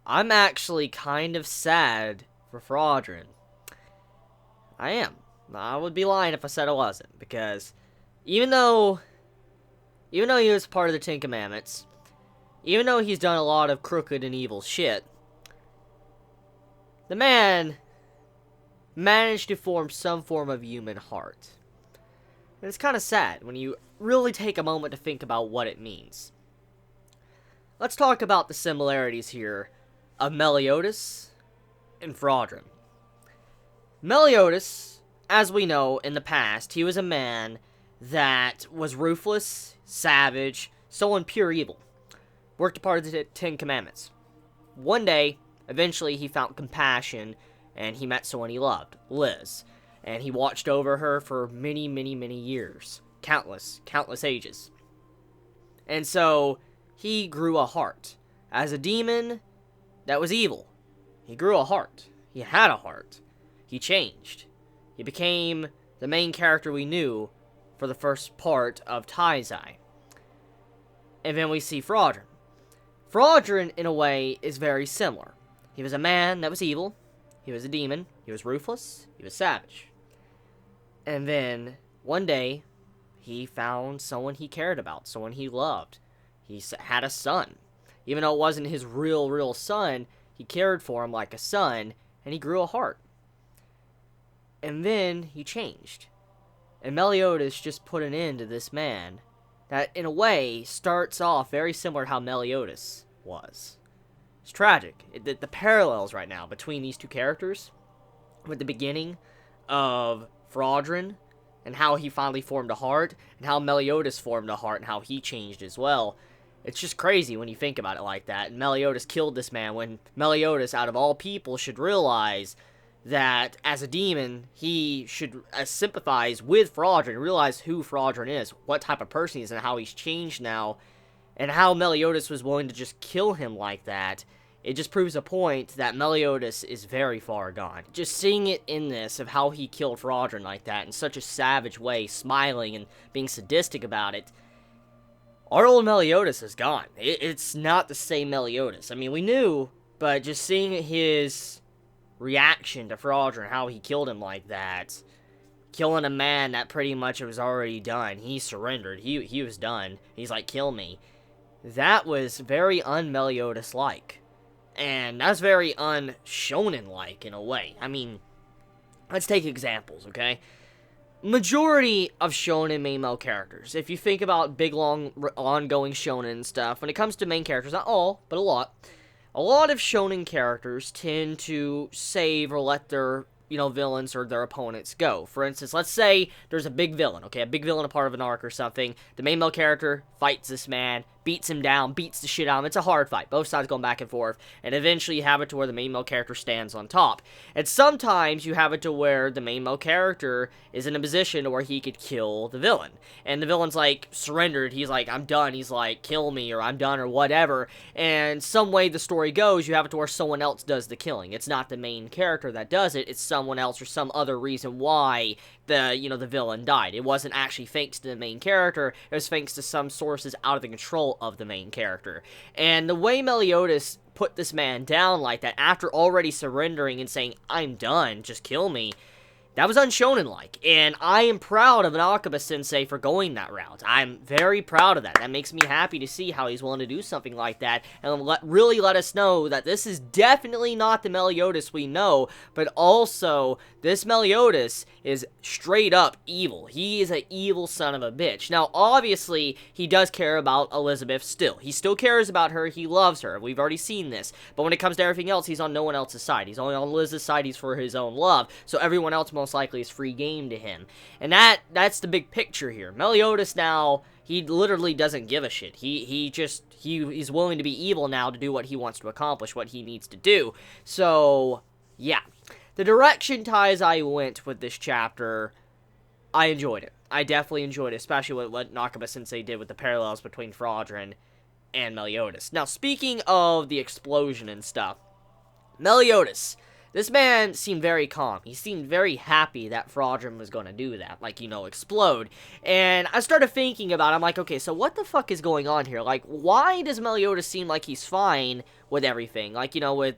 I'm actually kind of sad for Fraudrin. I am. I would be lying if I said I wasn't, because even though he was part of the Ten Commandments, even though he's done a lot of crooked and evil shit, the man managed to form some form of human heart. And it's kind of sad when you really take a moment to think about what it means. Let's talk about the similarities here of Meliodas and Fraudrin. Meliodas, as we know in the past, he was a man that was ruthless, savage, so pure evil. Worked a part of the Ten Commandments. One day, eventually he found compassion and he met someone he loved, Liz. And he watched over her for many, many, many years. Countless ages. And so, he grew a heart. As a demon that was evil, he grew a heart. He had a heart. He changed. He became the main character we knew for the first part of Taizai. And then we see Fraudrin. Fraudrin, in a way, is very similar. He was a man that was evil. He was a demon. He was ruthless. He was savage. And then, one day, he found someone he cared about, someone he loved. He had a son. Even though it wasn't his real son, he cared for him like a son, and he grew a heart. And then, he changed. And Meliodas just put an end to this man that, in a way, starts off very similar to how Meliodas was. It's tragic. The parallels right now between these two characters, with the beginning of Fraudrin, and how he finally formed a heart, and how Meliodas formed a heart, and how he changed as well. It's just crazy when you think about it like that. And Meliodas killed this man when Meliodas, out of all people, should realize that as a demon, he should sympathize with Fraudrin, realize who Fraudrin is, what type of person he is, and how he's changed now, and how Meliodas was willing to just kill him like that. It just proves a point that Meliodas is very far gone. Just seeing it in this, of how he killed Fraudrin like that, in such a savage way, smiling and being sadistic about it, our old Meliodas is gone. It's not the same Meliodas. I mean, we knew, but just seeing his reaction to Fraudrin, how he killed him like that, killing a man that pretty much was already done. He surrendered. He was done. He's like, kill me. That was very un-Meliodas-like. And that's very un-shonen-like, in a way. I mean, let's take examples, okay? Majority of shonen main male characters, if you think about big, long, ongoing shonen stuff, when it comes to main characters, not all, but a lot of shonen characters tend to save or let their, villains or their opponents go. For instance, let's say there's a big villain, okay? A big villain, a part of an arc or something. The main male character fights this man, beats him down, beats the shit out of him. It's a hard fight. Both sides going back and forth. And eventually you have it to where the main male character stands on top. And sometimes you have it to where the main male character is in a position where he could kill the villain. And the villain's like, surrendered. He's like, I'm done. He's like, kill me, or I'm done, or whatever. And some way the story goes, you have it to where someone else does the killing. It's not the main character that does it. It's someone else or some other reason why the villain died. It wasn't actually thanks to the main character. It was thanks to some sources out of the control of the main character. And the way Meliodas put this man down like that, after already surrendering and saying, I'm done, just kill me, that was unshonen-like, and I am proud of Nakaba-sensei for going that route. I'm very proud of that. That makes me happy to see how he's willing to do something like that, and really let us know that this is definitely not the Meliodas we know, but also, this Meliodas is straight up evil. He is an evil son of a bitch. Now, obviously, he does care about Elizabeth still. He still cares about her. He loves her. We've already seen this. But when it comes to everything else, he's on no one else's side. He's only on Liz's side. He's for his own love. So everyone else most likely is free game to him. And that's the big picture here. Meliodas now, he literally doesn't give a shit. He's willing to be evil now to do what he wants to accomplish, what he needs to do. So, yeah. The direction Taizai went with this chapter, I enjoyed it. I definitely enjoyed it, especially with what Nakaba-sensei did with the parallels between Fraudrin and Meliodas. Now, speaking of the explosion and stuff, Meliodas, This man seemed very calm. He seemed very happy that Fraudrin was going to do that, like, explode. And I started thinking about it. I'm like, okay, so what the fuck is going on here? Like, why does Meliodas seem like he's fine with everything? Like, with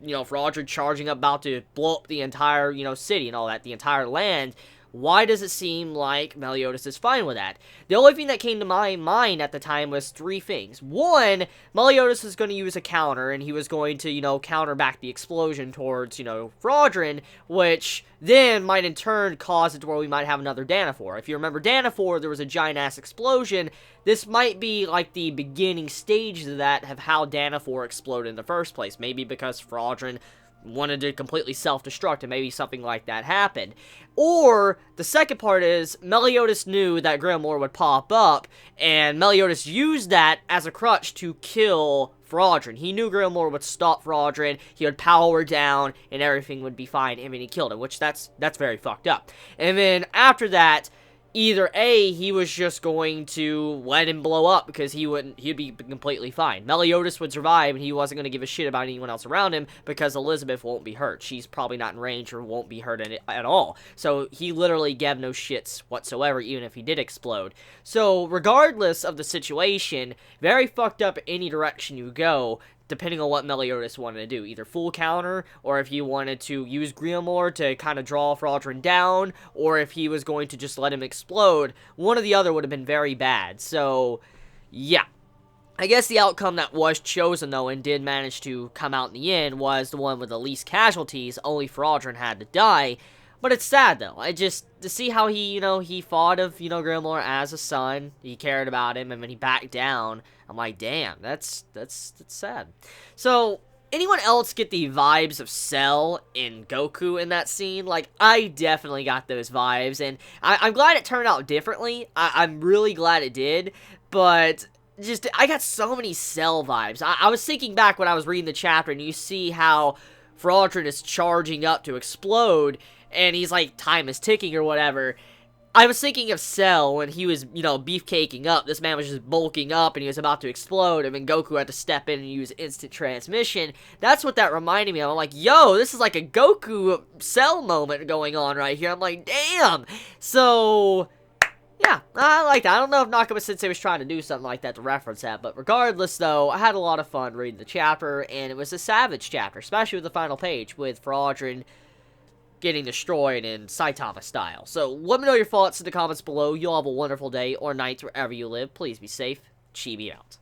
Fraudrin charging up, about to blow up the entire, city and all that, the entire land. Why does it seem like Meliodas is fine with that? The only thing that came to my mind at the time was three things. One, Meliodas was going to use a counter, and he was going to, counter back the explosion towards, Fraudrin, which then might in turn cause it to where we might have another Danafor. If you remember Danafor, there was a giant-ass explosion. This might be, like, the beginning stage of that, of how Danafor exploded in the first place. Maybe because Fraudrin wanted to completely self-destruct, and maybe something like that happened. Or, the second part is, Meliodas knew that Grimoire would pop up, and Meliodas used that as a crutch to kill Fraudrin. He knew Grimoire would stop Fraudrin, he would power down, and everything would be fine, and then he killed him, which that's very fucked up. And then, after that, either A, he was just going to let him blow up because he'd be completely fine. Meliodas would survive, and he wasn't going to give a shit about anyone else around him because Elizabeth won't be hurt. She's probably not in range or won't be hurt at all. So he literally gave no shits whatsoever, even if he did explode. So regardless of the situation, very fucked up any direction you go, depending on what Meliodas wanted to do. Either full counter, or if he wanted to use Grimoire to kind of draw Fraudrin down, or if he was going to just let him explode. One or the other would have been very bad. So, yeah. I guess the outcome that was chosen, though, and did manage to come out in the end, was the one with the least casualties. Only Fraudrin had to die. But it's sad, though. To see how he, he thought of, Grimoire as a son. He cared about him, and when he backed down, I'm like, damn, that's sad. So, anyone else get the vibes of Cell and Goku in that scene? Like, I definitely got those vibes, and I'm glad it turned out differently. I'm really glad it did, but I got so many Cell vibes. I was thinking back when I was reading the chapter, and you see how Fraudrin is charging up to explode, and he's like, time is ticking or whatever. I was thinking of Cell when he was, beefcaking up. This man was just bulking up, and he was about to explode, and then Goku had to step in and use instant transmission. That's what that reminded me of. I'm like, yo, this is like a Goku Cell moment going on right here. I'm like, damn! So, yeah, I like that. I don't know if Nakama Sensei was trying to do something like that to reference that, but regardless, though, I had a lot of fun reading the chapter, and it was a savage chapter, especially with the final page, with Fraudrin getting destroyed in Saitama style. So, let me know your thoughts in the comments below. You'll have a wonderful day or night wherever you live. Please be safe. Chibi out.